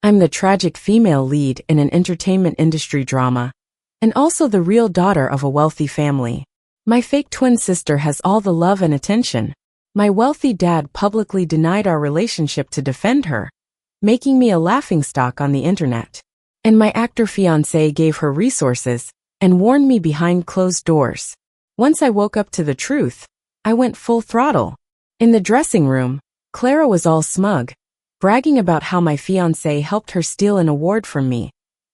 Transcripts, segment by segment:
I'm the tragic female lead in an entertainment industry drama, and also the real daughter of a wealthy family. My fake twin sister has all the love and attention. My wealthy dad publicly denied our relationship to defend her, making me a laughingstock on the internet. And my actor fiancé gave her resources and warned me behind closed doors. Once I woke up to the truth, I went full throttle. In the dressing room, Clara was all smug, bragging about how my fiancé helped her steal an award from me,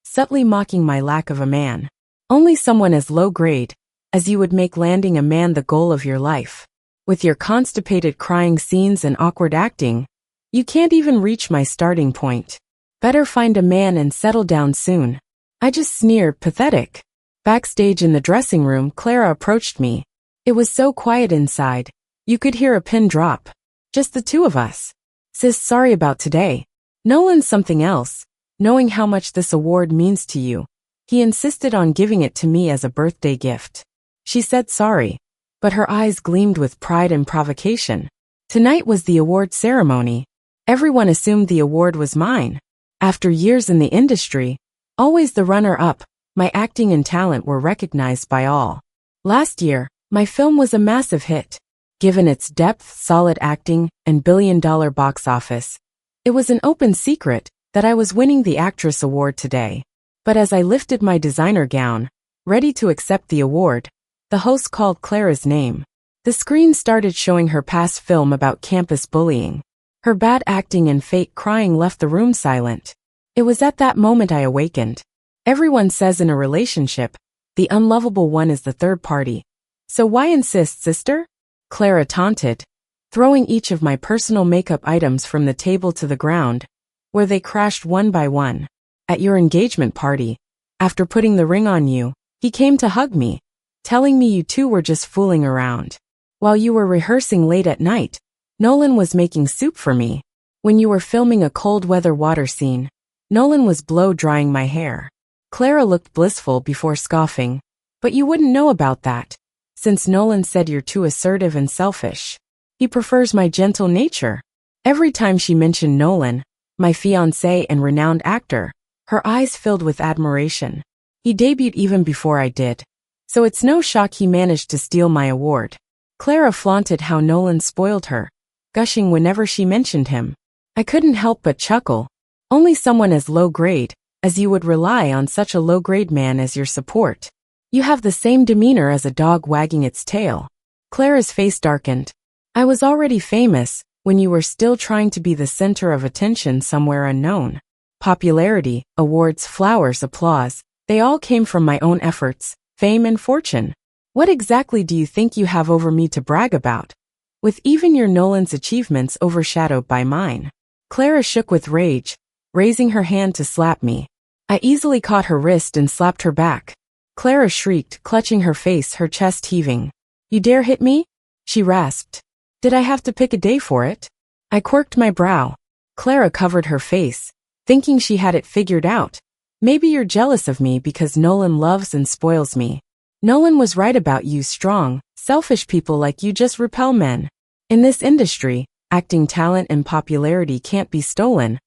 subtly mocking my lack of a man. Only someone as low grade as you would make landing a man the goal of your life. With your constipated crying scenes and awkward acting, you can't even reach my starting point. Better find a man and settle down soon. I just sneered, pathetic. Backstage in the dressing room, Clara approached me. It was so quiet inside, you could hear a pin drop. Just the two of us. Sis, sorry about today. Nolan's something else. Knowing how much this award means to you, he insisted on giving it to me as a birthday gift. She said sorry, but her eyes gleamed with pride and provocation. Tonight was the award ceremony. Everyone assumed the award was mine. After years in the industry, always the runner-up, my acting and talent were recognized by all. Last year, my film was a massive hit. Given its depth, solid acting, and billion-dollar box office, it was an open secret that I was winning the Actress Award today. But as I lifted my designer gown, ready to accept the award, the host called Clara's name. The screen started showing her past film about campus bullying. Her bad acting and fake crying left the room silent. It was at that moment I awakened. Everyone says in a relationship, the unlovable one is the third party. So why insist, sister? Clara taunted, throwing each of my personal makeup items from the table to the ground, where they crashed one by one. At your engagement party, after putting the ring on you, he came to hug me, telling me you two were just fooling around. While you were rehearsing late at night, Nolan was making soup for me. When you were filming a cold weather water scene, Nolan was blow-drying my hair. Clara looked blissful before scoffing, but you wouldn't know about that, since Nolan said you're too assertive and selfish. He prefers my gentle nature. Every time she mentioned Nolan, my fiancé and renowned actor, her eyes filled with admiration. He debuted even before I did, so it's no shock he managed to steal my award. Clara flaunted how Nolan spoiled her, gushing whenever she mentioned him. I couldn't help but chuckle. Only someone as low grade as you would rely on such a low grade man as your support. You have the same demeanor as a dog wagging its tail. Clara's face darkened. I was already famous when you were still trying to be the center of attention somewhere unknown. Popularity, awards, flowers, applause, they all came from my own efforts, fame and fortune. What exactly do you think you have over me to brag about? With even your Nolan's achievements overshadowed by mine. Clara shook with rage, raising her hand to slap me. I easily caught her wrist and slapped her back. Clara shrieked, clutching her face, her chest heaving. You dare hit me? She rasped. Did I have to pick a day for it? I quirked my brow. Clara covered her face, thinking she had it figured out. Maybe you're jealous of me because Nolan loves and spoils me. Nolan was right about you. Strong, selfish people like you just repel men. In this industry, acting talent and popularity can't be stolen.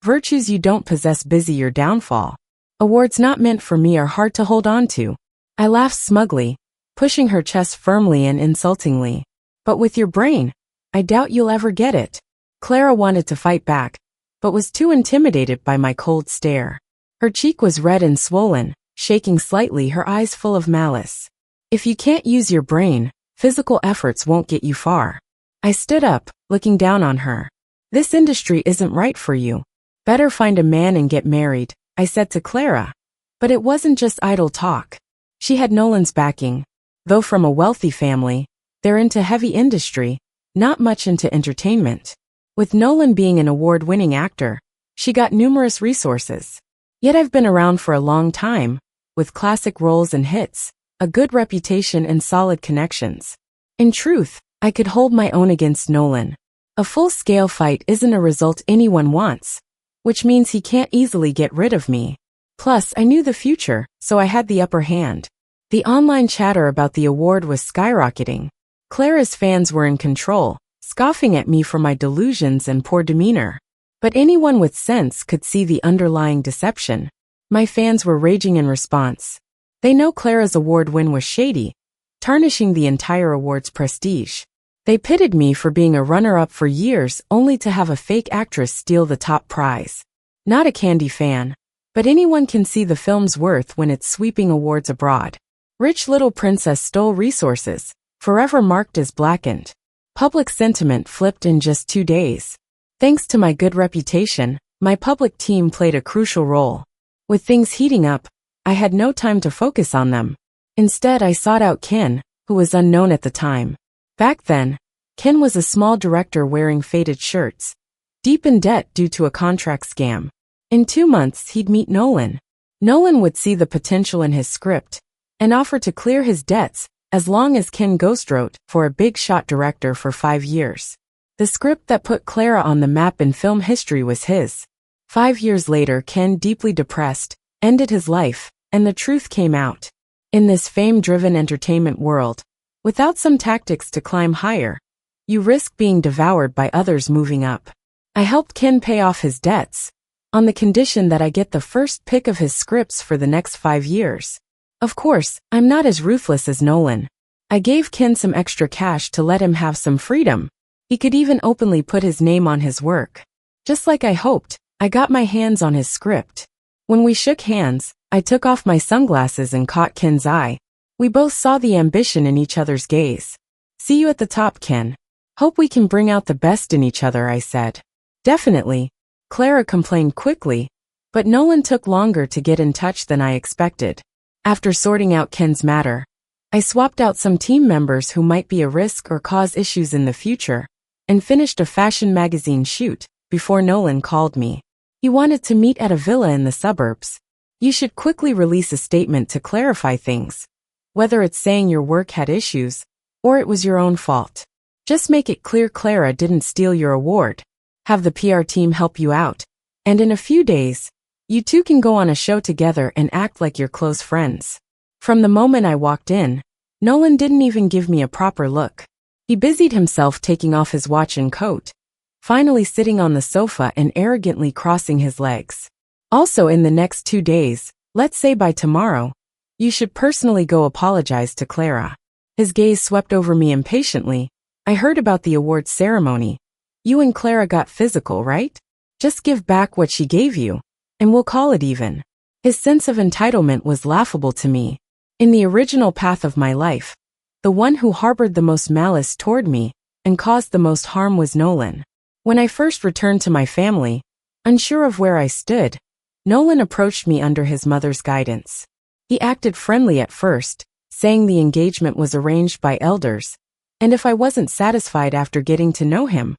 Virtues you don't possess busy your downfall. Awards not meant for me are hard to hold on to. I laughed smugly, pushing her chest firmly and insultingly. But with your brain, I doubt you'll ever get it. Clara wanted to fight back, but was too intimidated by my cold stare. Her cheek was red and swollen, shaking slightly, her eyes full of malice. If you can't use your brain, physical efforts won't get you far. I stood up, looking down on her. This industry isn't right for you. Better find a man and get married, I said to Clara. But it wasn't just idle talk. She had Nolan's backing. Though from a wealthy family, they're into heavy industry, not much into entertainment. With Nolan being an award-winning actor, she got numerous resources. Yet I've been around for a long time, with classic roles and hits, a good reputation and solid connections. In truth, I could hold my own against Nolan. A full-scale fight isn't a result anyone wants, which means he can't easily get rid of me. Plus, I knew the future, so I had the upper hand. The online chatter about the award was skyrocketing. Clara's fans were in control, scoffing at me for my delusions and poor demeanor. But anyone with sense could see the underlying deception. My fans were raging in response. They know Clara's award win was shady, tarnishing the entire award's prestige. They pitted me for being a runner-up for years only to have a fake actress steal the top prize. Not a Candy fan, but anyone can see the film's worth when it's sweeping awards abroad. Rich little princess stole resources, forever marked as blackened. Public sentiment flipped in just 2 days. Thanks to my good reputation, my public team played a crucial role. With things heating up, I had no time to focus on them. Instead, I sought out Ken, who was unknown at the time. Back then, Ken was a small director wearing faded shirts, deep in debt due to a contract scam. In 2 months, he'd meet Nolan. Nolan would see the potential in his script and offer to clear his debts as long as Ken ghostwrote for a big-shot director for 5 years. The script that put Clara on the map in film history was his. 5 years later, Ken, deeply depressed, ended his life, and the truth came out. In this fame-driven entertainment world, without some tactics to climb higher, you risk being devoured by others moving up. I helped Ken pay off his debts, on the condition that I get the first pick of his scripts for the next 5 years. Of course, I'm not as ruthless as Nolan. I gave Ken some extra cash to let him have some freedom. He could even openly put his name on his work. Just like I hoped, I got my hands on his script. When we shook hands, I took off my sunglasses and caught Ken's eye. We both saw the ambition in each other's gaze. "See you at the top, Ken. Hope we can bring out the best in each other," I said. "Definitely," Clara complained quickly, but Nolan took longer to get in touch than I expected. After sorting out Ken's matter, I swapped out some team members who might be a risk or cause issues in the future, and finished a fashion magazine shoot before Nolan called me. He wanted to meet at a villa in the suburbs. "You should quickly release a statement to clarify things, whether it's saying your work had issues, or it was your own fault. Just make it clear Clara didn't steal your award. Have the PR team help you out, and in a few days, you two can go on a show together and act like you're close friends." From the moment I walked in, Nolan didn't even give me a proper look. He busied himself taking off his watch and coat, finally sitting on the sofa and arrogantly crossing his legs. "Also, in the next 2 days, let's say by tomorrow, you should personally go apologize to Clara." His gaze swept over me impatiently. "I heard about the awards ceremony. You and Clara got physical, right? Just give back what she gave you, and we'll call it even." His sense of entitlement was laughable to me. In the original path of my life, the one who harbored the most malice toward me and caused the most harm was Nolan. When I first returned to my family, unsure of where I stood, Nolan approached me under his mother's guidance. He acted friendly at first, saying the engagement was arranged by elders, and if I wasn't satisfied after getting to know him,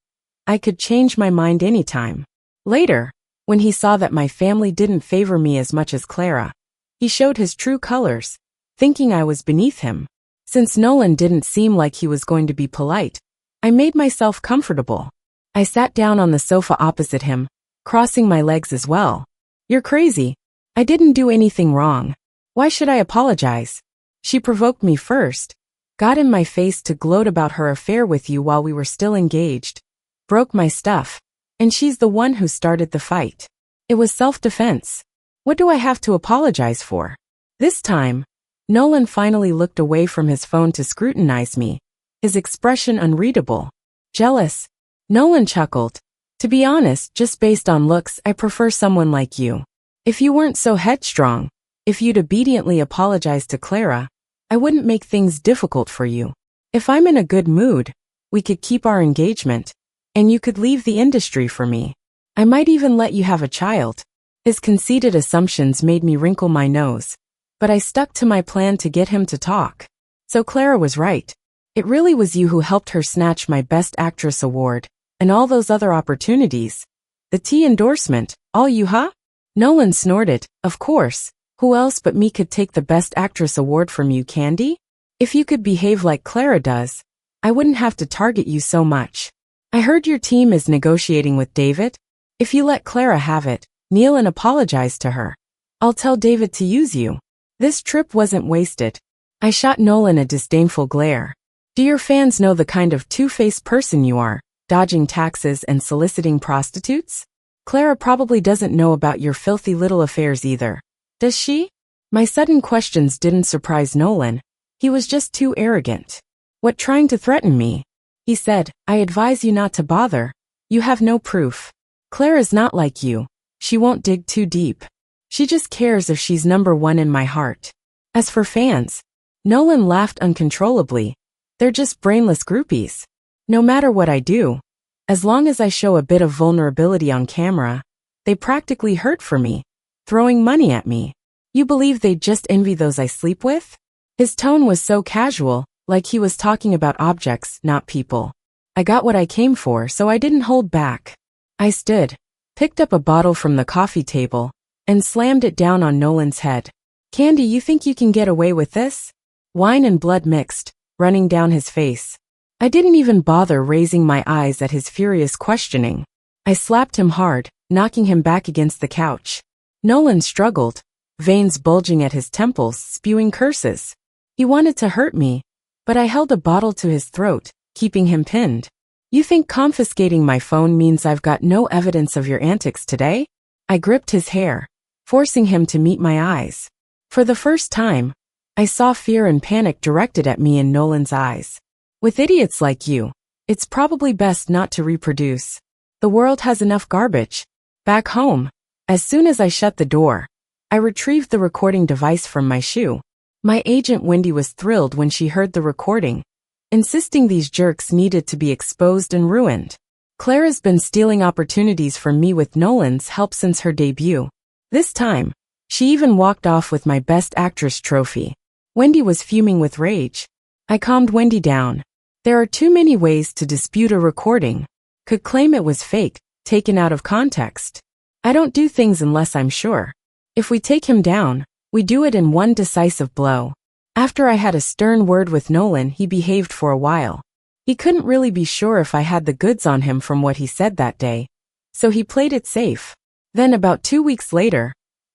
I could change my mind anytime. Later, when he saw that my family didn't favor me as much as Clara, he showed his true colors, thinking I was beneath him. Since Nolan didn't seem like he was going to be polite, I made myself comfortable. I sat down on the sofa opposite him, crossing my legs as well. "You're crazy. I didn't do anything wrong. Why should I apologize?" She provoked me first, got in my face to gloat about her affair with you while we were still engaged, broke my stuff, and she's the one who started the fight. It was self-defense. What do I have to apologize for? This time, Nolan finally looked away from his phone to scrutinize me, his expression unreadable. "Jealous?" Nolan chuckled. "To be honest, just based on looks, I prefer someone like you. If you weren't so headstrong, if you'd obediently apologize to Clara, I wouldn't make things difficult for you. If I'm in a good mood, we could keep our engagement, and you could leave the industry for me. I might even let you have a child." His conceited assumptions made me wrinkle my nose, but I stuck to my plan to get him to talk. "So Clara was right. It really was you who helped her snatch my Best Actress award, and all those other opportunities. The tea endorsement, all you, huh?" Nolan snorted. "Of course. Who else but me could take the Best Actress award from you, Candy? If you could behave like Clara does, I wouldn't have to target you so much. I heard your team is negotiating with David. If you let Clara have it, kneel and apologize to her. I'll tell David to use you." This trip wasn't wasted. I shot Nolan a disdainful glare. "Do your fans know the kind of two-faced person you are, dodging taxes and soliciting prostitutes?" Clara probably doesn't know about your filthy little affairs either. Does she? My sudden questions didn't surprise Nolan. He was just too arrogant. What, trying to threaten me? He said, I advise you not to bother. You have no proof. Clara's not like you. She won't dig too deep. She just cares if she's number one in my heart. As for fans, Nolan laughed uncontrollably. They're just brainless groupies. No matter what I do, as long as I show a bit of vulnerability on camera, they practically hurt for me, throwing money at me. You believe they'd just envy those I sleep with? His tone was so casual, like he was talking about objects, not people. I got what I came for, so I didn't hold back. I stood, picked up a bottle from the coffee table, and slammed it down on Nolan's head. Candy, you think you can get away with this? Wine and blood mixed, running down his face. I didn't even bother raising my eyes at his furious questioning. I slapped him hard, knocking him back against the couch. Nolan struggled, veins bulging at his temples, spewing curses. He wanted to hurt me, but I held a bottle to his throat, keeping him pinned. You think confiscating my phone means I've got no evidence of your antics today? I gripped his hair, forcing him to meet my eyes. For the first time, I saw fear and panic directed at me in Nolan's eyes. With idiots like you, it's probably best not to reproduce. The world has enough garbage. Back home, as soon as I shut the door, I retrieved the recording device from my shoe. My agent Wendy was thrilled when she heard the recording, insisting these jerks needed to be exposed and ruined. Clara's been stealing opportunities from me with Nolan's help since her debut. This time, she even walked off with my Best Actress trophy. Wendy was fuming with rage. I calmed Wendy down. There are too many ways to dispute a recording. Could claim it was fake, taken out of context. I don't do things unless I'm sure. If we take him down, we do it in one decisive blow. After I had a stern word with Nolan, he behaved for a while. He couldn't really be sure if I had the goods on him from what he said that day, so he played it safe. Then about 2 weeks later,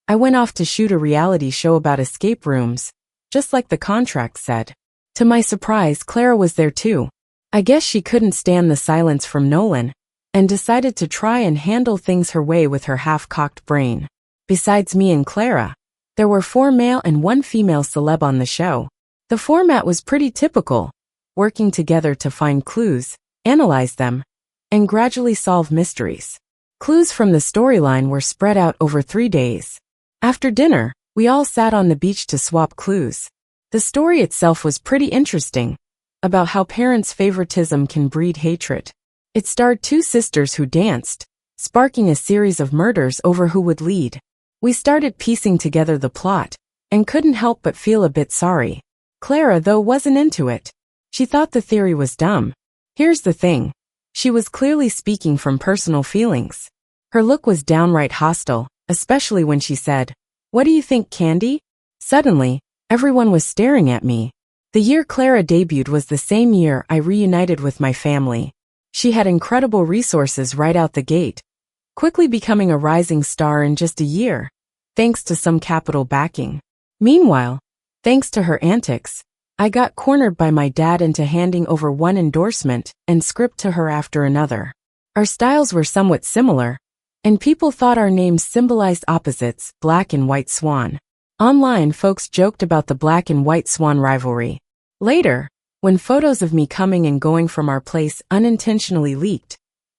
I went off to shoot a reality show about escape rooms, just like the contract said. To my surprise, Clara was there too. I guess she couldn't stand the silence from Nolan, and decided to try and handle things her way with her half-cocked brain. Besides me and Clara, there were 4 male and 1 female celeb on the show. The format was pretty typical, working together to find clues, analyze them, and gradually solve mysteries. Clues from the storyline were spread out over 3 days. After dinner, we all sat on the beach to swap clues. The story itself was pretty interesting, about how parents' favoritism can breed hatred. It starred 2 sisters who danced, sparking a series of murders over who would lead. We started piecing together the plot, and couldn't help but feel a bit sorry. Clara, though, wasn't into it. She thought the theory was dumb. Here's the thing. She was clearly speaking from personal feelings. Her look was downright hostile, especially when she said, "What do you think, Candy?" Suddenly, everyone was staring at me. The year Clara debuted was the same year I reunited with my family. She had incredible resources right out the gate, quickly becoming a rising star in just a year, thanks to some capital backing. Meanwhile, thanks to her antics, I got cornered by my dad into handing over one endorsement and script to her after another. Our styles were somewhat similar, and people thought our names symbolized opposites, black and white swan. Online, folks joked about the black and white swan rivalry. Later, when photos of me coming and going from our place unintentionally leaked,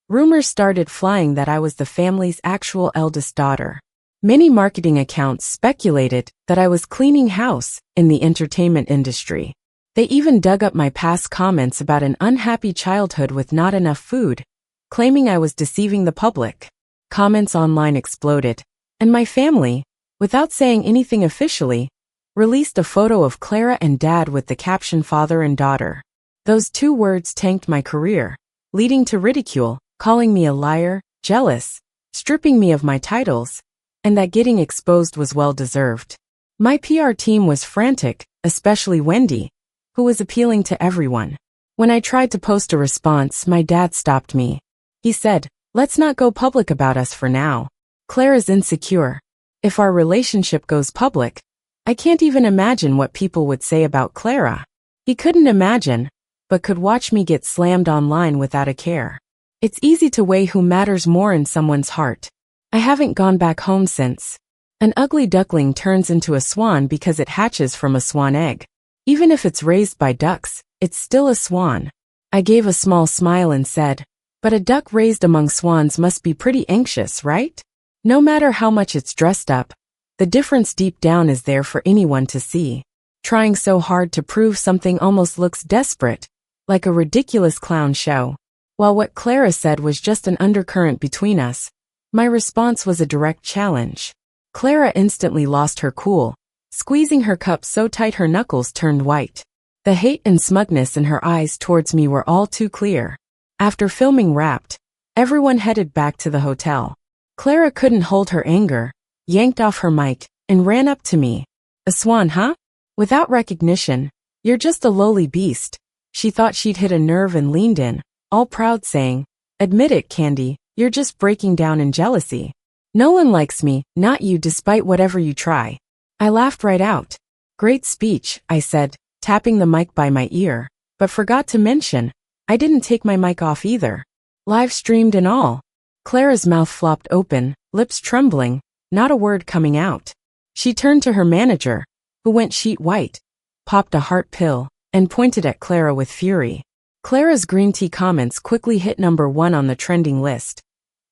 rumors started flying that I was the family's actual eldest daughter. Many marketing accounts speculated that I was cleaning house in the entertainment industry. They even dug up my past comments about an unhappy childhood with not enough food, claiming I was deceiving the public. Comments online exploded, and my family, without saying anything officially, released a photo of Clara and Dad with the caption "father and daughter." Those 2 words tanked my career, leading to ridicule, calling me a liar, jealous, stripping me of my titles, and that getting exposed was well-deserved. My PR team was frantic, especially Wendy, who was appealing to everyone. When I tried to post a response, my dad stopped me. He said, "Let's not go public about us for now. Clara's insecure. If our relationship goes public, I can't even imagine what people would say about Clara." He couldn't imagine, but could watch me get slammed online without a care. It's easy to weigh who matters more in someone's heart, I haven't gone back home since. An ugly duckling turns into a swan because it hatches from a swan egg. Even if it's raised by ducks, it's still a swan. I gave a small smile and said, but a duck raised among swans must be pretty anxious, right? No matter how much it's dressed up, the difference deep down is there for anyone to see. Trying so hard to prove something almost looks desperate, like a ridiculous clown show. While what Clara said was just an undercurrent between us, my response was a direct challenge. Clara instantly lost her cool, squeezing her cup so tight her knuckles turned white. The hate and smugness in her eyes towards me were all too clear. After filming wrapped, everyone headed back to the hotel. Clara couldn't hold her anger, yanked off her mic, and ran up to me. A swan, huh? Without recognition, you're just a lowly beast. She thought she'd hit a nerve and leaned in, all proud saying, admit it, Candy, you're just breaking down in jealousy. Nolan likes me, not you, despite whatever you try. I laughed right out. Great speech, I said, tapping the mic by my ear, but forgot to mention, I didn't take my mic off either. Live streamed and all. Clara's mouth flopped open, lips trembling, not a word coming out. She turned to her manager, who went sheet white, popped a heart pill, and pointed at Clara with fury. Clara's green tea comments quickly hit #1 on the trending list.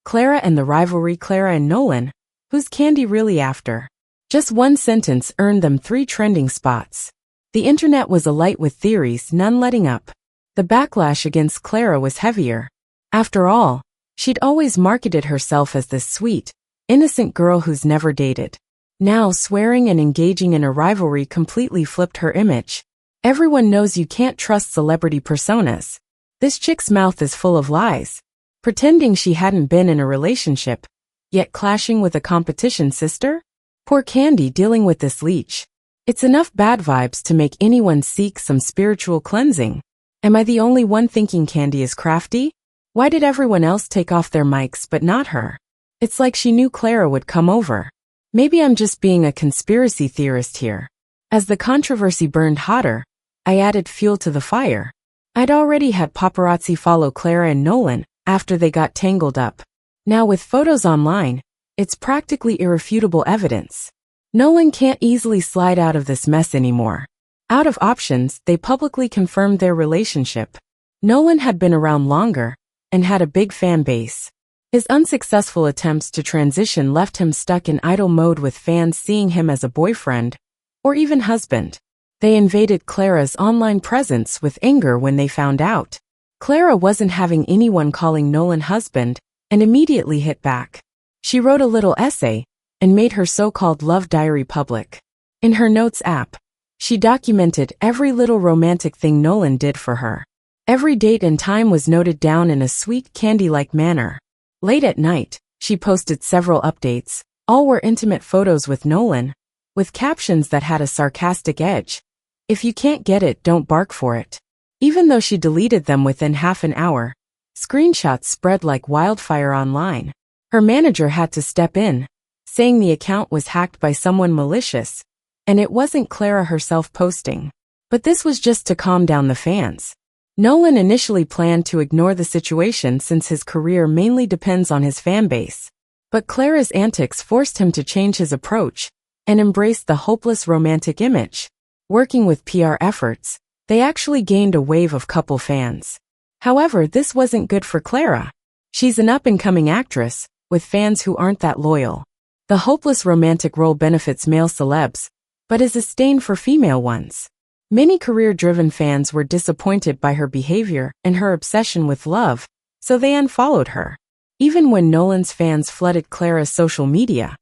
Clara and the rivalry, Clara and Nolan, who's Candy really after? Just one sentence earned them 3 trending spots. The internet was alight with theories, none letting up. The backlash against Clara was heavier. After all, she'd always marketed herself as this sweet, innocent girl who's never dated. Now swearing and engaging in a rivalry completely flipped her image. Everyone knows you can't trust celebrity personas. This chick's mouth is full of lies. Pretending she hadn't been in a relationship, yet clashing with a competition sister? Poor Candy dealing with this leech. It's enough bad vibes to make anyone seek some spiritual cleansing. Am I the only one thinking Candy is crafty? Why did everyone else take off their mics but not her? It's like she knew Clara would come over. Maybe I'm just being a conspiracy theorist here. As the controversy burned hotter, I added fuel to the fire. I'd already had paparazzi follow Clara and Nolan after they got tangled up. Now with photos online, it's practically irrefutable evidence. Nolan can't easily slide out of this mess anymore. Out of options, they publicly confirmed their relationship. Nolan had been around longer and had a big fan base. His unsuccessful attempts to transition left him stuck in idle mode with fans seeing him as a boyfriend, or even husband. They invaded Clara's online presence with anger when they found out. Clara wasn't having anyone calling Nolan husband, and immediately hit back. She wrote a little essay and made her so-called love diary public. In her notes app, she documented every little romantic thing Nolan did for her. Every date and time was noted down in a sweet candy-like manner. Late at night, she posted several updates. All were intimate photos with Nolan, with captions that had a sarcastic edge. If you can't get it, don't bark for it. Even though she deleted them within half an hour, screenshots spread like wildfire online. Her manager had to step in, saying the account was hacked by someone malicious, and it wasn't Clara herself posting. But this was just to calm down the fans. Nolan initially planned to ignore the situation since his career mainly depends on his fanbase. But Clara's antics forced him to change his approach and embrace the hopeless romantic image. Working with PR efforts, they actually gained a wave of couple fans. However, this wasn't good for Clara. She's an up-and-coming actress, with fans who aren't that loyal. The hopeless romantic role benefits male celebs, but is a stain for female ones. Many career-driven fans were disappointed by her behavior and her obsession with love, so they unfollowed her. Even when Nolan's fans flooded Clara's social media,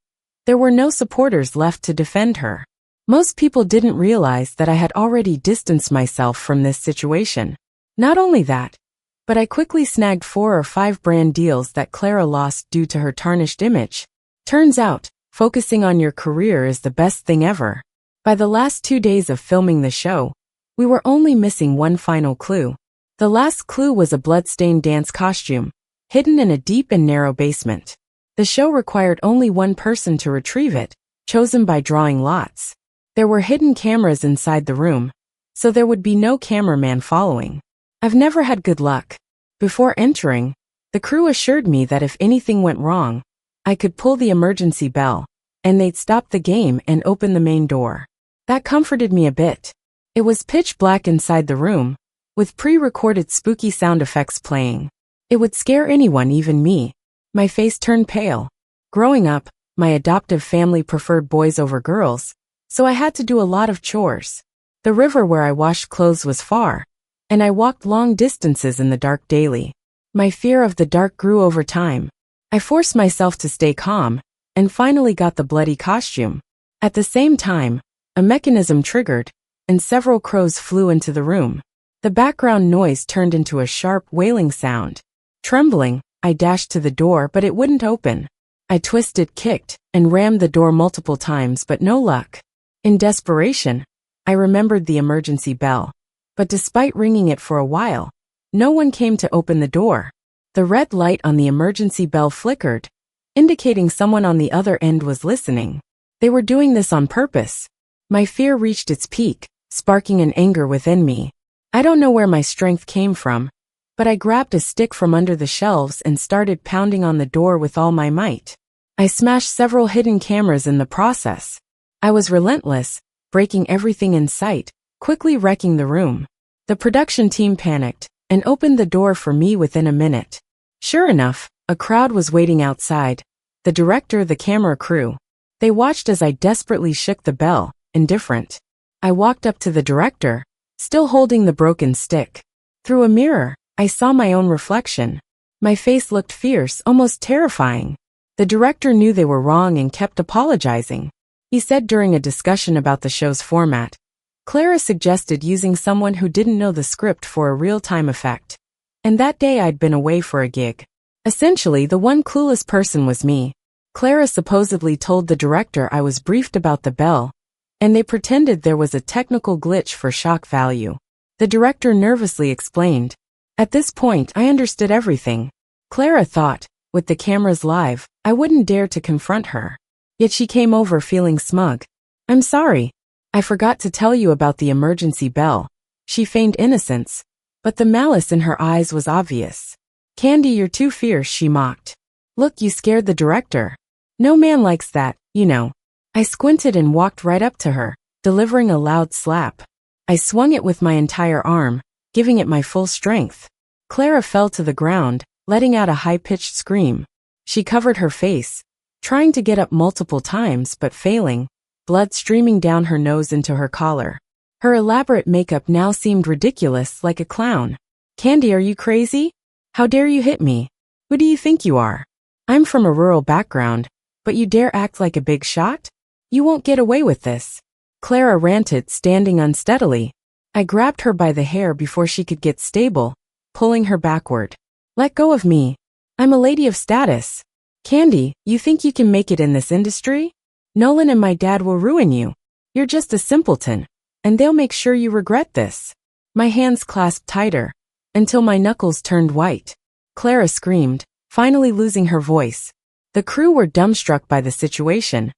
there were no supporters left to defend her. Most people didn't realize that I had already distanced myself from this situation. Not only that, but I quickly snagged 4 or 5 brand deals that Clara lost due to her tarnished image. Turns out, focusing on your career is the best thing ever. By the last 2 days of filming the show, we were only missing one final clue. The last clue was a blood-stained dance costume, hidden in a deep and narrow basement. The show required only one person to retrieve it, chosen by drawing lots. There were hidden cameras inside the room, so there would be no cameraman following. I've never had good luck. Before entering, the crew assured me that if anything went wrong, I could pull the emergency bell, and they'd stop the game and open the main door. That comforted me a bit. It was pitch black inside the room, with pre-recorded spooky sound effects playing. It would scare anyone, even me. My face turned pale. Growing up, my adoptive family preferred boys over girls, so I had to do a lot of chores. The river where I washed clothes was far, and I walked long distances in the dark daily. My fear of the dark grew over time. I forced myself to stay calm, and finally got the bloody costume. At the same time, a mechanism triggered, and several crows flew into the room. The background noise turned into a sharp, wailing sound. Trembling, I dashed to the door, but it wouldn't open. I twisted, kicked, and rammed the door multiple times, but no luck. In desperation, I remembered the emergency bell. But despite ringing it for a while, no one came to open the door. The red light on the emergency bell flickered, indicating someone on the other end was listening. They were doing this on purpose. My fear reached its peak, sparking an anger within me. I don't know where my strength came from, but I grabbed a stick from under the shelves and started pounding on the door with all my might. I smashed several hidden cameras in the process. I was relentless, breaking everything in sight, quickly wrecking the room. The production team panicked and opened the door for me within a minute. Sure enough, a crowd was waiting outside. The director, the camera crew. They watched as I desperately shook the bell, indifferent. I walked up to the director, still holding the broken stick. Through a mirror, I saw my own reflection. My face looked fierce, almost terrifying. The director knew they were wrong and kept apologizing. He said during a discussion about the show's format, Clara suggested using someone who didn't know the script for a real-time effect. And that day I'd been away for a gig. Essentially, the one clueless person was me. Clara supposedly told the director I was briefed about the bell, and they pretended there was a technical glitch for shock value. The director nervously explained. At this point, I understood everything. Clara thought, with the cameras live, I wouldn't dare to confront her. Yet she came over feeling smug. I'm sorry. I forgot to tell you about the emergency bell. She feigned innocence, but the malice in her eyes was obvious. Candy, you're too fierce, she mocked. Look, you scared the director. No man likes that, you know. I squinted and walked right up to her, delivering a loud slap. I swung it with my entire arm, giving it my full strength. Clara fell to the ground, letting out a high-pitched scream. She covered her face, trying to get up multiple times but failing, blood streaming down her nose into her collar. Her elaborate makeup now seemed ridiculous, like a clown. Candy, are you crazy? How dare you hit me? Who do you think you are? I'm from a rural background, but you dare act like a big shot? You won't get away with this. Clara ranted, standing unsteadily. I grabbed her by the hair before she could get stable, pulling her backward. Let go of me. I'm a lady of status. Candy, you think you can make it in this industry? Nolan and my dad will ruin you. You're just a simpleton, and they'll make sure you regret this. My hands clasped tighter, until my knuckles turned white. Clara screamed, finally losing her voice. The crew were dumbstruck by the situation,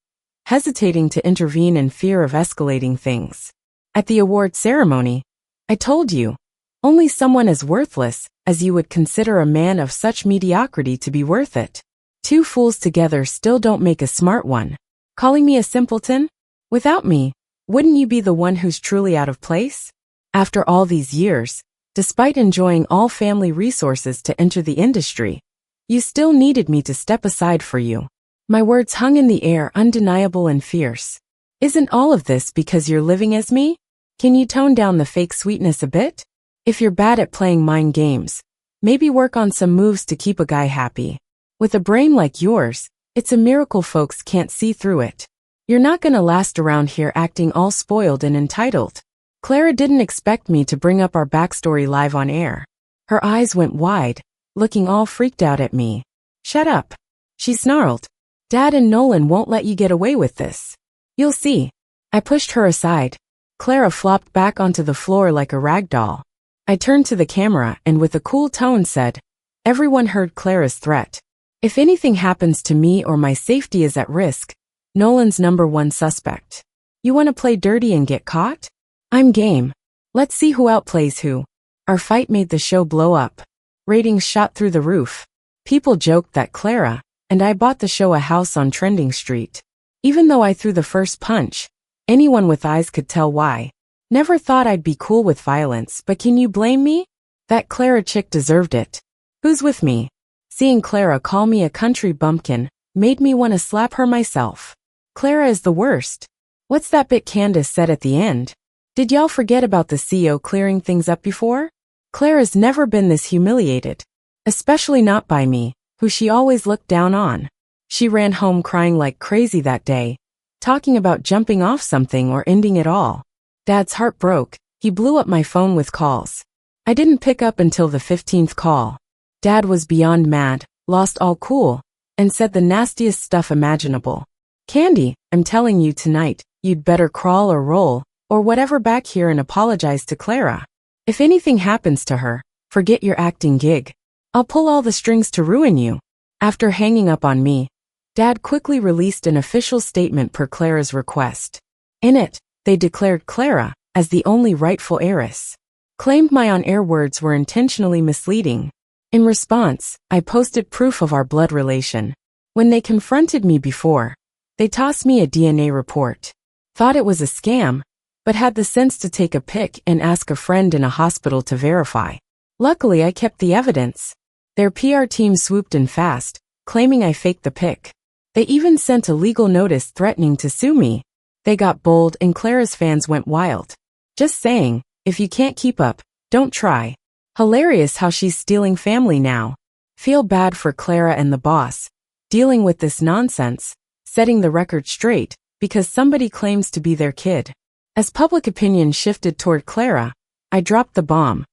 hesitating to intervene in fear of escalating things. At the award ceremony, I told you, only someone as worthless as you would consider a man of such mediocrity to be worth it. Two fools together still don't make a smart one. Calling me a simpleton? Without me, wouldn't you be the one who's truly out of place? After all these years, despite enjoying all family resources to enter the industry, you still needed me to step aside for you. My words hung in the air, undeniable and fierce. Isn't all of this because you're living as me? Can you tone down the fake sweetness a bit? If you're bad at playing mind games, maybe work on some moves to keep a guy happy. With a brain like yours, it's a miracle folks can't see through it. You're not gonna last around here acting all spoiled and entitled. Clara didn't expect me to bring up our backstory live on air. Her eyes went wide, looking all freaked out at me. Shut up, she snarled. Dad and Nolan won't let you get away with this. You'll see. I pushed her aside. Clara flopped back onto the floor like a rag doll. I turned to the camera and with a cool tone said, everyone heard Clara's threat. If anything happens to me or my safety is at risk, Nolan's #1 suspect. You want to play dirty and get caught? I'm game. Let's see who outplays who. Our fight made the show blow up. Ratings shot through the roof. People joked that Clara, and I bought the show a house on Trending Street. Even though I threw the first punch, anyone with eyes could tell why. Never thought I'd be cool with violence, but can you blame me? That Clara chick deserved it. Who's with me? Seeing Clara call me a country bumpkin made me want to slap her myself. Clara is the worst. What's that bit Candace said at the end? Did y'all forget about the CEO clearing things up before? Clara's never been this humiliated. Especially not by me, who she always looked down on. She ran home crying like crazy that day, talking about jumping off something or ending it all. Dad's heart broke. He blew up my phone with calls. I didn't pick up until the 15th call. Dad was beyond mad, lost all cool, and said the nastiest stuff imaginable. Candy, I'm telling you tonight, you'd better crawl or roll, or whatever back here and apologize to Clara. If anything happens to her, forget your acting gig. I'll pull all the strings to ruin you. After hanging up on me, Dad quickly released an official statement per Clara's request. In it, they declared Clara as the only rightful heiress. Claimed my on-air words were intentionally misleading. In response, I posted proof of our blood relation. When they confronted me before, they tossed me a DNA report. Thought it was a scam, but had the sense to take a pic and ask a friend in a hospital to verify. Luckily, I kept the evidence. Their PR team swooped in fast, claiming I faked the pic. They even sent a legal notice threatening to sue me. They got bold and Clara's fans went wild. Just saying, if you can't keep up, don't try. Hilarious how she's stealing family now. Feel bad for Clara and the boss, dealing with this nonsense, setting the record straight, because somebody claims to be their kid. As public opinion shifted toward Clara, I dropped the bomb.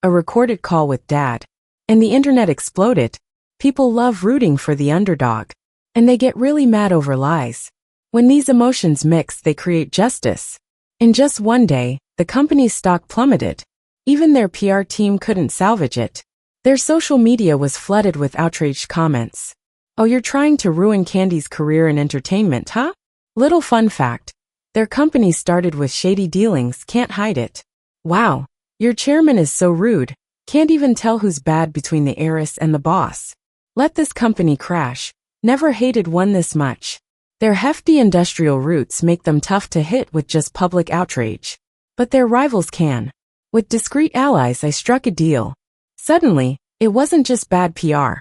A recorded call with Dad. And the internet exploded. People love rooting for the underdog. And they get really mad over lies. When these emotions mix, they create justice. In just one day, the company's stock plummeted. Even their PR team couldn't salvage it. Their social media was flooded with outraged comments. Oh, you're trying to ruin Candy's career in entertainment, huh? Little fun fact. Their company started with shady dealings, can't hide it. Wow, your chairman is so rude. Can't even tell who's bad between the heiress and the boss. Let this company crash. Never hated one this much. Their hefty industrial roots make them tough to hit with just public outrage. But their rivals can. With discreet allies, I struck a deal. Suddenly, it wasn't just bad PR.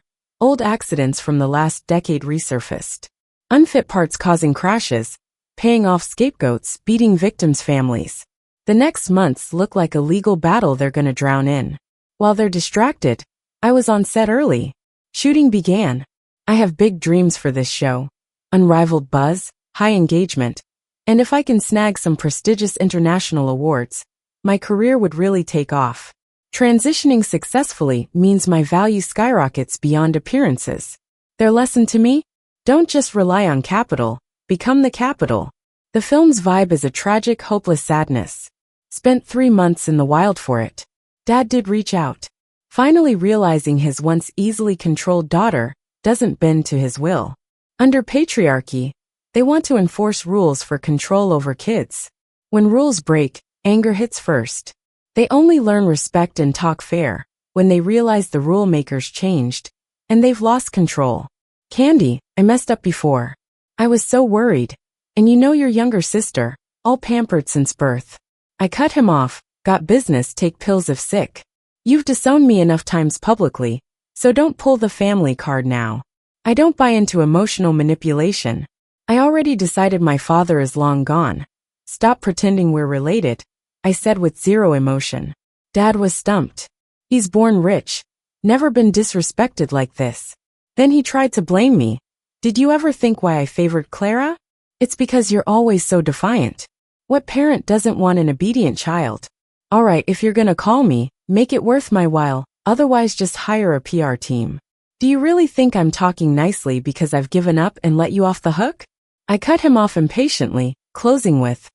Old accidents from the last decade resurfaced. Unfit parts causing crashes, paying off scapegoats, beating victims' families. The next months look like a legal battle they're gonna drown in. While they're distracted, I was on set early. Shooting began. I have big dreams for this show. Unrivaled buzz, high engagement, and if I can snag some prestigious international awards, my career would really take off. Transitioning successfully means my value skyrockets beyond appearances. Their lesson to me? Don't just rely on capital, become the capital. The film's vibe is a tragic, hopeless sadness. Spent 3 months in the wild for it. Dad did reach out. Finally realizing his once easily controlled daughter doesn't bend to his will. Under patriarchy, they want to enforce rules for control over kids. When rules break, anger hits first. They only learn respect and talk fair when they realize the rule makers changed, and they've lost control. Candy, I messed up before. I was so worried. And you know your younger sister, all pampered since birth. I cut him off, got business, take pills if sick. You've disowned me enough times publicly, so don't pull the family card now. I don't buy into emotional manipulation. I already decided my father is long gone. Stop pretending we're related, I said with zero emotion. Dad was stumped. He's born rich. Never been disrespected like this. Then he tried to blame me. Did you ever think why I favored Clara? It's because you're always so defiant. What parent doesn't want an obedient child? Alright, if you're gonna call me, make it worth my while, otherwise just hire a PR team. Do you really think I'm talking nicely because I've given up and let you off the hook? I cut him off impatiently, closing with,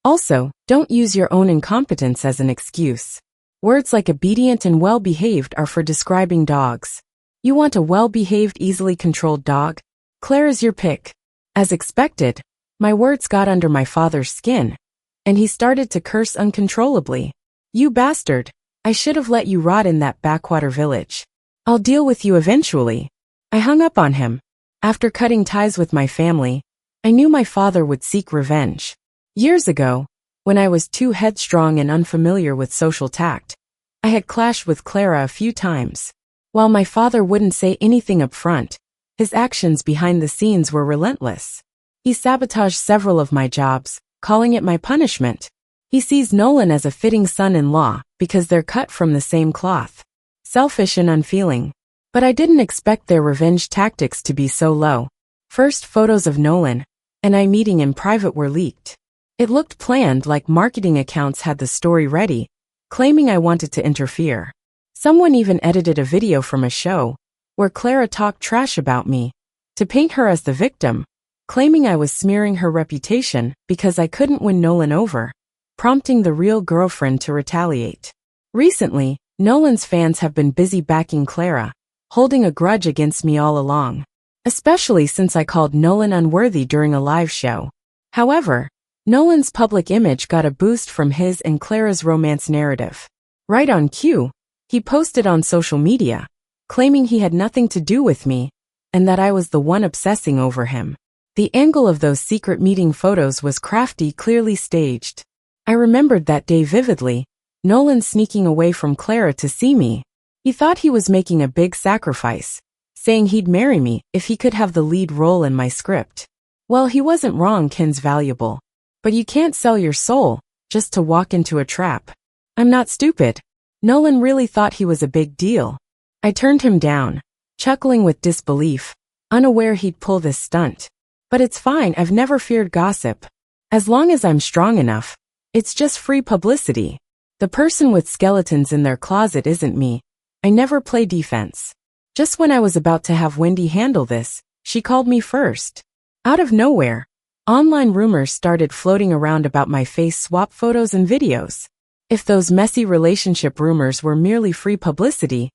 also, don't use your own incompetence as an excuse. Words like obedient and well-behaved are for describing dogs. You want a well-behaved, easily controlled dog? Clara's your pick. As expected, my words got under my father's skin, and he started to curse uncontrollably. You bastard, I should have let you rot in that backwater village. I'll deal with you eventually. I hung up on him. After cutting ties with my family, I knew my father would seek revenge. Years ago, when I was too headstrong and unfamiliar with social tact, I had clashed with Clara a few times. While my father wouldn't say anything up front, his actions behind the scenes were relentless. He sabotaged several of my jobs, calling it my punishment. He sees Nolan as a fitting son-in-law because they're cut from the same cloth. Selfish and unfeeling. But I didn't expect their revenge tactics to be so low. First, photos of Nolan and I meeting in private were leaked. It looked planned, like marketing accounts had the story ready, claiming I wanted to interfere. Someone even edited a video from a show where Clara talked trash about me to paint her as the victim, claiming I was smearing her reputation because I couldn't win Nolan over, prompting the real girlfriend to retaliate. Recently, Nolan's fans have been busy backing Clara, holding a grudge against me all along, especially since I called Nolan unworthy during a live show. However, Nolan's public image got a boost from his and Clara's romance narrative. Right on cue, he posted on social media, claiming he had nothing to do with me and that I was the one obsessing over him. The angle of those secret meeting photos was crafty, clearly staged. I remembered that day vividly, Nolan sneaking away from Clara to see me. He thought he was making a big sacrifice, saying he'd marry me if he could have the lead role in my script. Well, he wasn't wrong. Ken's valuable. But you can't sell your soul just to walk into a trap. I'm not stupid. Nolan really thought he was a big deal. I turned him down, chuckling with disbelief, unaware he'd pull this stunt. But it's fine, I've never feared gossip. As long as I'm strong enough, it's just free publicity. The person with skeletons in their closet isn't me. I never play defense. Just when I was about to have Wendy handle this, she called me first. Out of nowhere, online rumors started floating around about my face swap photos and videos. If those messy relationship rumors were merely free publicity,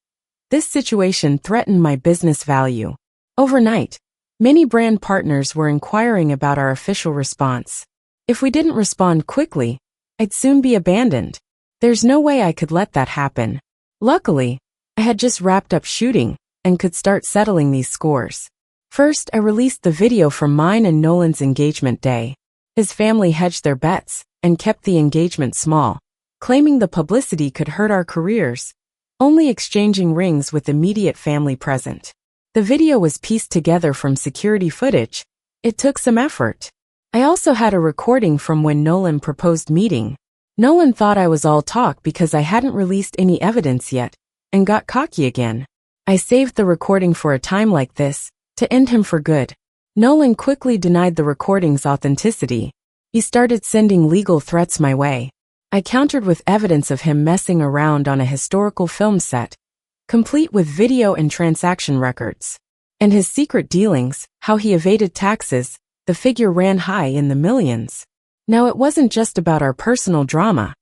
this situation threatened my business value. Overnight, many brand partners were inquiring about our official response. If we didn't respond quickly, I'd soon be abandoned. There's no way I could let that happen. Luckily, I had just wrapped up shooting and could start settling these scores. First, I released the video from mine and Nolan's engagement day. His family hedged their bets and kept the engagement small, claiming the publicity could hurt our careers, only exchanging rings with immediate family present. The video was pieced together from security footage. It took some effort. I also had a recording from when Nolan proposed meeting. Nolan thought I was all talk because I hadn't released any evidence yet, and got cocky again. I saved the recording for a time like this, to end him for good. Nolan quickly denied the recording's authenticity. He started sending legal threats my way. I countered with evidence of him messing around on a historical film set, complete with video and transaction records. And his secret dealings, how he evaded taxes, the figure ran high in the millions. Now it wasn't just about our personal drama.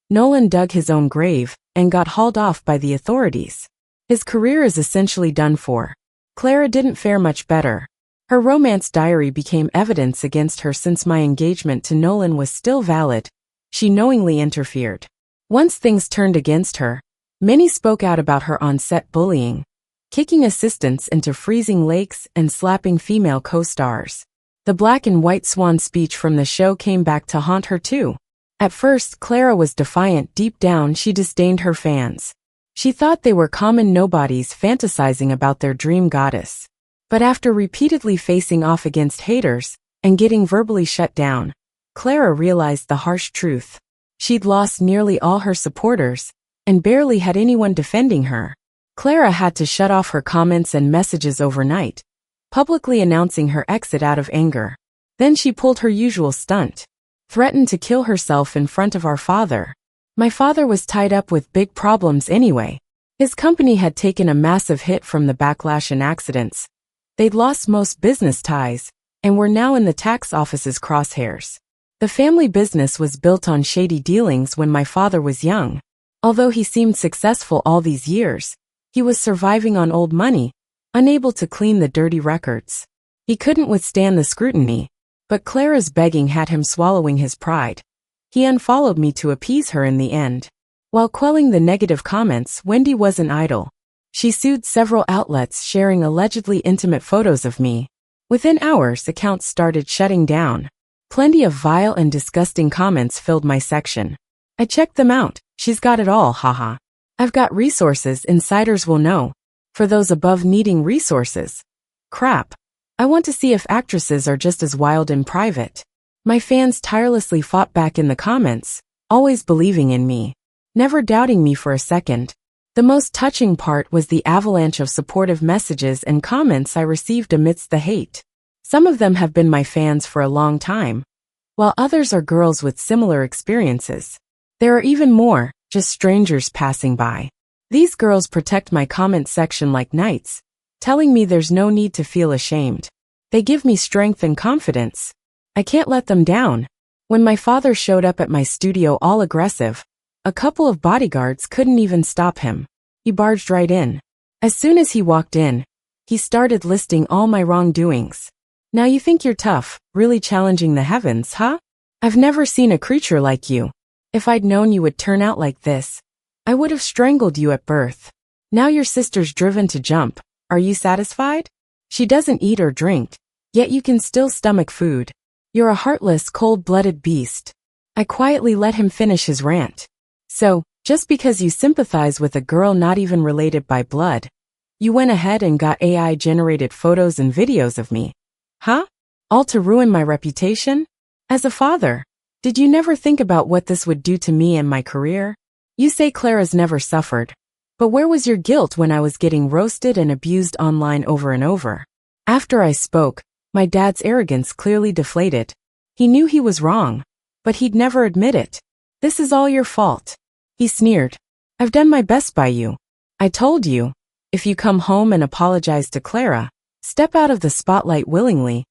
Nolan dug his own grave and got hauled off by the authorities. His career is essentially done for. Clara didn't fare much better. Her romance diary became evidence against her since my engagement to Nolan was still valid. She knowingly interfered. Once things turned against her, many spoke out about her on-set bullying, kicking assistants into freezing lakes and slapping female co-stars. The black and white swan speech from the show came back to haunt her too. At first, Clara was defiant. Deep down, she disdained her fans. She thought they were common nobodies fantasizing about their dream goddess. But after repeatedly facing off against haters and getting verbally shut down, Clara realized the harsh truth. She'd lost nearly all her supporters and barely had anyone defending her. Clara had to shut off her comments and messages overnight, publicly announcing her exit out of anger. Then she pulled her usual stunt. Threatened to kill herself in front of our father. My father was tied up with big problems anyway. His company had taken a massive hit from the backlash and accidents. They'd lost most business ties and were now in the tax office's crosshairs. The family business was built on shady dealings when my father was young. Although he seemed successful all these years, he was surviving on old money, unable to clean the dirty records. He couldn't withstand the scrutiny, but Clara's begging had him swallowing his pride. He unfollowed me to appease her in the end. While quelling the negative comments, Wendy wasn't idle. She sued several outlets sharing allegedly intimate photos of me. Within hours, accounts started shutting down. Plenty of vile and disgusting comments filled my section. I checked them out. She's got it all, haha. I've got resources, insiders will know. For those above needing resources. Crap. I want to see if actresses are just as wild in private. My fans tirelessly fought back in the comments, always believing in me. Never doubting me for a second. The most touching part was the avalanche of supportive messages and comments I received amidst the hate. Some of them have been my fans for a long time, while others are girls with similar experiences. There are even more, just strangers passing by. These girls protect my comment section like knights, telling me there's no need to feel ashamed. They give me strength and confidence. I can't let them down. When my father showed up at my studio all aggressive, a couple of bodyguards couldn't even stop him. He barged right in. As soon as he walked in, he started listing all my wrongdoings. Now you think you're tough, really challenging the heavens, huh? I've never seen a creature like you. If I'd known you would turn out like this, I would have strangled you at birth. Now your sister's driven to jump. Are you satisfied? She doesn't eat or drink, yet you can still stomach food. You're a heartless, cold-blooded beast. I quietly let him finish his rant. So, just because you sympathize with a girl not even related by blood, you went ahead and got AI-generated photos and videos of me. Huh? All to ruin my reputation? As a father, did you never think about what this would do to me and my career? You say Clara's never suffered, but where was your guilt when I was getting roasted and abused online over and over? After I spoke, my dad's arrogance clearly deflated. He knew he was wrong, but he'd never admit it. This is all your fault. He sneered. I've done my best by you. I told you, if you come home and apologize to Clara, step out of the spotlight willingly,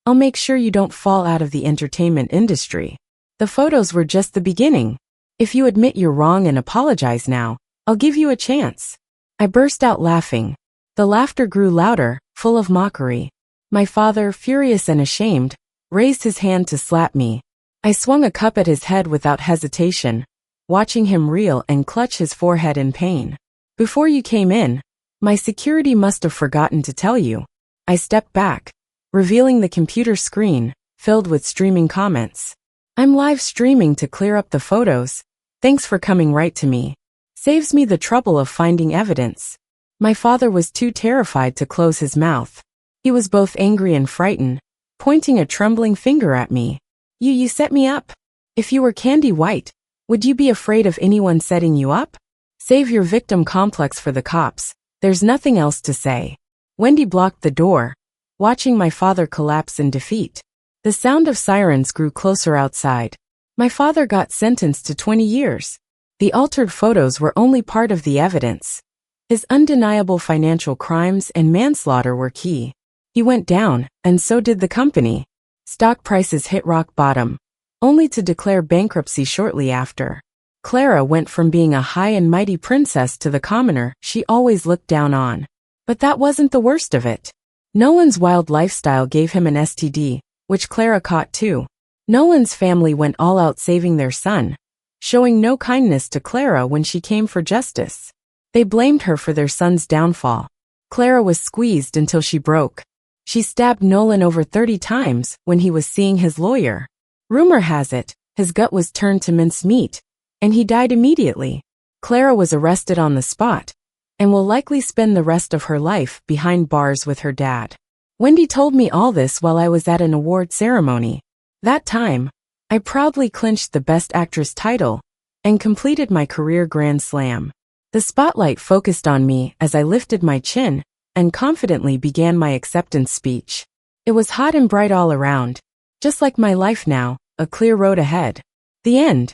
I'll make sure you don't fall out of the entertainment industry. The photos were just the beginning. If you admit you're wrong and apologize now, I'll give you a chance. I burst out laughing. The laughter grew louder, full of mockery. My father, furious and ashamed, raised his hand to slap me. I swung a cup at his head without hesitation, watching him reel and clutch his forehead in pain. Before you came in, my security must have forgotten to tell you. I stepped back, revealing the computer screen, filled with streaming comments. I'm live streaming to clear up the photos. Thanks for coming right to me. Saves me the trouble of finding evidence. My father was too terrified to close his mouth. He was both angry and frightened, pointing a trembling finger at me. You set me up. If you were Candy White, would you be afraid of anyone setting you up? Save your victim complex for the cops. There's nothing else to say. Wendy blocked the door, watching my father collapse in defeat. The sound of sirens grew closer outside. My father got sentenced to 20 years. The altered photos were only part of the evidence. His undeniable financial crimes and manslaughter were key. He went down, and so did the company. Stock prices hit rock bottom, only to declare bankruptcy shortly after. Clara went from being a high and mighty princess to the commoner she always looked down on. But that wasn't the worst of it. Nolan's wild lifestyle gave him an STD, which Clara caught too. Nolan's family went all out saving their son, showing no kindness to Clara when she came for justice. They blamed her for their son's downfall. Clara was squeezed until she broke. She stabbed Nolan over 30 times when he was seeing his lawyer. Rumor has it, his gut was turned to mincemeat, and he died immediately. Clara was arrested on the spot, and will likely spend the rest of her life behind bars with her dad. Wendy told me all this while I was at an award ceremony. That time, I proudly clinched the Best Actress title and completed my career grand slam. The spotlight focused on me as I lifted my chin and confidently began my acceptance speech. It was hot and bright all around. Just like my life now, a clear road ahead. The end.